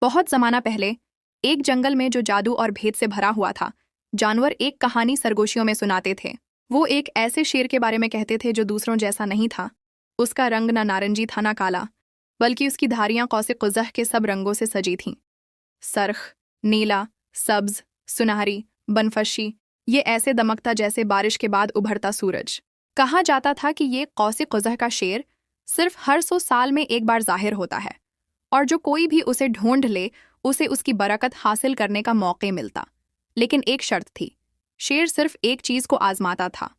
बहुत जमाना पहले एक जंगल में जो जादू और भेद से भरा हुआ था, जानवर एक कहानी सरगोशियों में सुनाते थे। वो एक ऐसे शेर के बारे में कहते थे जो दूसरों जैसा नहीं था। उसका रंग ना नारंगी था ना काला, बल्कि उसकी धारियां कौसे कुजह के सब रंगों से सजी थीं। सरख, नीला, सब्ज, सुनहरी, बनफशी, ये ऐसे दमकता जैसे बारिश के बाद उभरता सूरज। कहा जाता था कि ये कौसे कुजह का शेर सिर्फ हर 100 साल में एक बार जाहिर होता है, और जो कोई भी उसे ढूंढ ले उसे उसकी बरकत हासिल करने का मौके मिलता। लेकिन एक शर्त थी, शेर सिर्फ एक चीज को आजमाता था,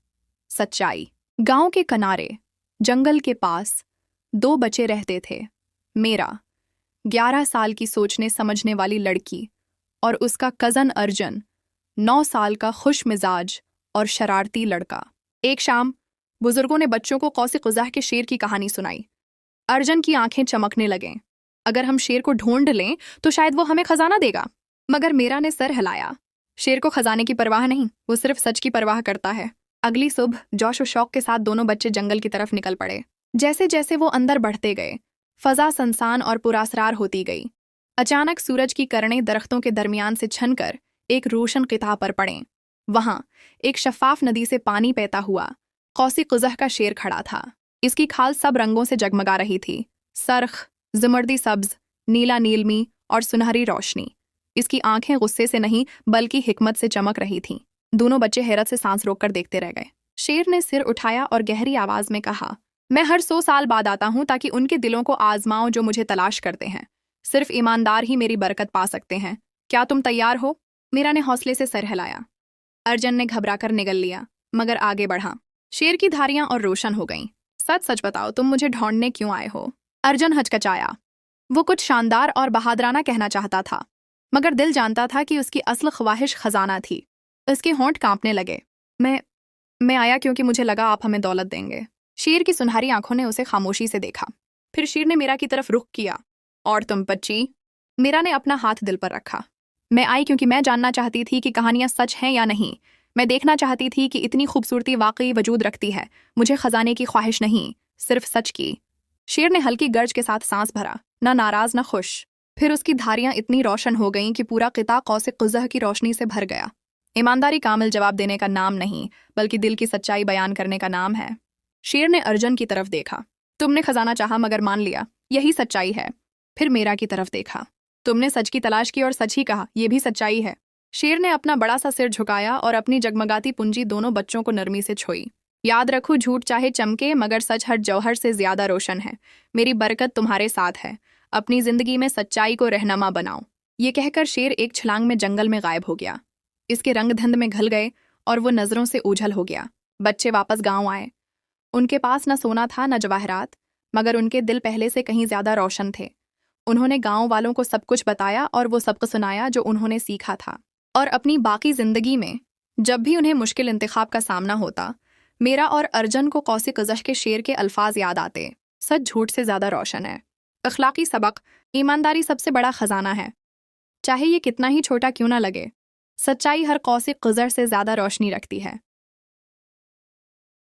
सच्चाई। गांव के किनारे जंगल के पास 2 बच्चे रहते थे। मेरा 11 साल की सोचने समझने वाली लड़की और उसका कजन अर्जुन 9 साल का खुश मिजाज और शरारती लड़का। एक शाम बुजुर्गों ने बच्चों को कौसे कुज़ाह के शेर की कहानी सुनाई। अर्जुन की आंखें चमकने लगें। अगर हम शेर को ढूंढ लें तो शायद वो हमें खजाना देगा। मगर मेरा ने सर हिलाया। शेर को खजाने की परवाह नहीं, वो सिर्फ सच की परवाह करता है। अगली सुबह जोश और शौक के साथ दोनों बच्चे जंगल की तरफ निकल पड़े। जैसे जैसे वो अंदर बढ़ते गए, फजा सनसान और पुरासरार होती गई। अचानक सूरज की किरणें दरख्तों के दरमियान से छनकर एक रोशन किताह पर पड़ें। वहां एक शफाफ नदी से पानी बहता हुआ कौसी कुज़ह का शेर खड़ा था। इसकी खाल सब रंगों से जगमगा रही थी, सरख, ज़ुमर्दी सब्ज, नीला नीलमी और सुनहरी रोशनी। इसकी आंखें गुस्से से नहीं बल्कि हिकमत से चमक रही थीं। दोनों बच्चे हैरत से सांस रोककर देखते रह गए। शेर ने सिर उठाया और गहरी आवाज में कहा, मैं हर 100 साल बाद आता हूं ताकि उनके दिलों को आजमाऊं जो मुझे तलाश करते हैं। सिर्फ ईमानदार ही मेरी बरकत पा सकते हैं। क्या तुम तैयार हो? मीरा ने हौसले से सर हिलाया। अर्जुन ने घबराकर निगल लिया, मगर आगे बढ़ा। शेर की धारियां और रोशन हो गईं। सच सच बताओ, तुम मुझे ढूंढने क्यों आए हो? अर्जुन हचकचाया। वो कुछ शानदार और बहादुराना कहना चाहता था, मगर दिल जानता था कि उसकी असल ख्वाहिश खजाना थी। उसके होंठ कांपने लगे। मैं आया क्योंकि मुझे लगा आप हमें दौलत देंगे। शेर की सुनहरी आंखों ने उसे खामोशी से देखा। फिर शेर ने मीरा की तरफ रुख किया। और तुम बच्ची? मीरा ने अपना हाथ दिल पर रखा। मैं आई क्योंकि मैं जानना चाहती थी कि कहानियां सच हैं या नहीं। मैं देखना चाहती थी कि इतनी खूबसूरती वाकई वजूद रखती है। मुझे खजाने की ख्वाहिश नहीं, सिर्फ सच की। शेर ने हल्की गर्ज के साथ सांस भरा, ना नाराज ना खुश। फिर उसकी धारियां इतनी रोशन हो गईं कि पूरा किता कौसे कुज़ह की रोशनी से भर गया। ईमानदारी कामिल जवाब देने का नाम नहीं, बल्कि दिल की सच्चाई बयान करने का नाम है। शेर ने अर्जुन की तरफ देखा। तुमने खजाना चाहा मगर मान लिया, यही सच्चाई है। फिर मीरा की तरफ देखा। तुमने सच की तलाश की और सच ही कहा, यह भी सच्चाई है। शेर ने अपना बड़ा सा सिर झुकाया और अपनी जगमगाती पूंजी दोनों बच्चों को नरमी से छोई। याद रखो, झूठ चाहे चमके मगर सच हर जौहर से ज्यादा रोशन है। मेरी बरकत तुम्हारे साथ है। अपनी जिंदगी में सच्चाई को रहनुमा बनाओ। ये कहकर शेर एक छलांग में जंगल में गायब हो गया। इसके रंग धंध में घल गए और वो नजरों से ओझल हो गया। बच्चे वापस गांव आए। उनके पास न सोना था न जवाहरात, मगर उनके दिल पहले से कहीं ज्यादा रोशन थे। उन्होंने गांव वालों को सब कुछ बताया और वो सबक सुनाया जो उन्होंने सीखा था। और अपनी बाकी जिंदगी में जब भी उन्हें मुश्किल इंतखाब का सामना होता, मेरा और अर्जुन को कौसी कुज़ह के शेर के अल्फाज याद आते, सच झूठ से ज्यादा रोशन है। अखलाकी सबक, ईमानदारी सबसे बड़ा खजाना है। चाहे ये कितना ही छोटा क्यों ना लगे, सच्चाई हर कौसे कुज़ह से ज्यादा रोशनी रखती है।